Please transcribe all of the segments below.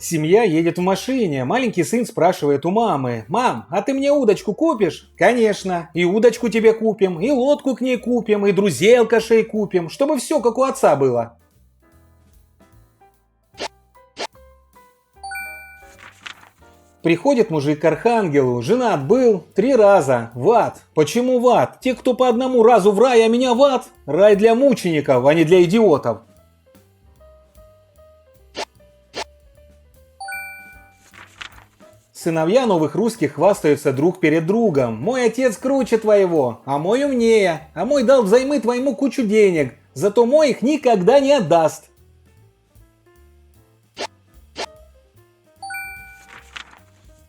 Семья едет в машине, маленький сын спрашивает у мамы: «Мам, а ты мне удочку купишь?» «Конечно, и удочку тебе купим, и лодку к ней купим, и друзей алкашей купим, чтобы все как у отца было». Приходит мужик к архангелу, женат был 3 раза, в ад. Почему в ад? Те, кто по одному разу в рай, а меня в ад? Рай для мучеников, а не для идиотов. Сыновья новых русских хвастаются друг перед другом. Мой отец круче твоего, а мой умнее, а мой дал взаймы твоему кучу денег, зато мой их никогда не отдаст.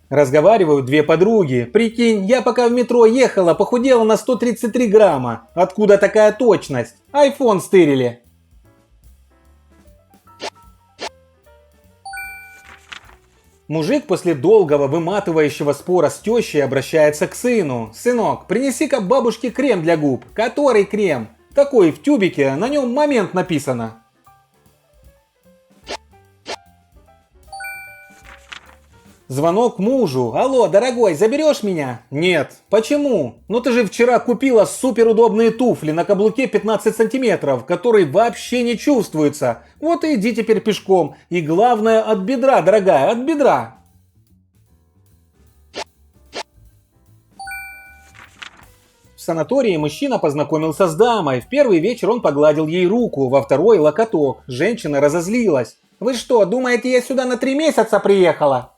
Разговаривают две подруги. Прикинь, я пока в метро ехала, похудела на 133 грамма. Откуда такая точность? Айфон стырили. Мужик после долгого выматывающего спора с тещей обращается к сыну. «Сынок, принеси-ка бабушке крем для губ». «Который крем?» «Такой, в тюбике, на нем момент написано». Звонок мужу. «Алло, дорогой, заберешь меня?» «Нет». «Почему?» «Ну ты же вчера купила суперудобные туфли на каблуке 15 сантиметров, которые вообще не чувствуются. Вот и иди теперь пешком. И главное, от бедра, дорогая, от бедра». В санатории мужчина познакомился с дамой. В первый вечер он погладил ей руку, во второй локоток. Женщина разозлилась. «Вы что, думаете, я сюда на 3 месяца приехала?»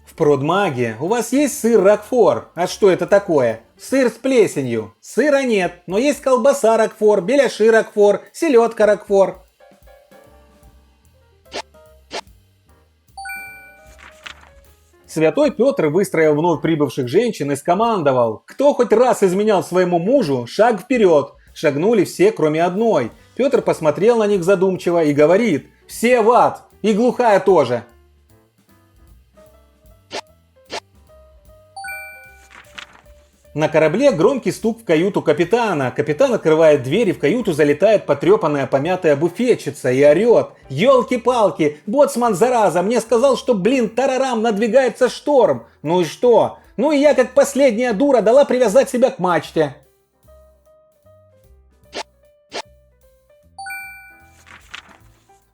В Продмаге у вас есть сыр Рокфор? А что это такое? Сыр с плесенью. Сыра нет, но есть колбаса Рокфор, беляши Рокфор, селедка Рокфор. Святой Петр выстроил вновь прибывших женщин и скомандовал: «Кто хоть раз изменял своему мужу, шаг вперед!» Шагнули все, кроме одной. Петр посмотрел на них задумчиво и говорит: «Все в ад! И глухая тоже!» На корабле громкий стук в каюту капитана. Капитан открывает дверь, и в каюту залетает потрепанная помятая буфетчица и орет: «Елки-палки, боцман, зараза, мне сказал, что, тарарам, надвигается шторм. Ну и что? Ну и я, как последняя дура, дала привязать себя к мачте».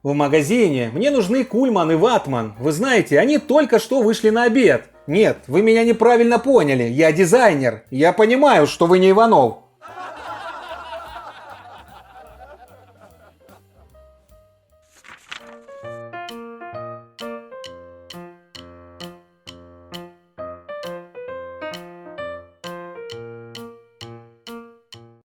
В магазине: «Мне нужны Кульман и Ватман. Вы знаете, они только что вышли на обед». «Нет, вы меня неправильно поняли. Я дизайнер. Я понимаю, что вы не Иванов».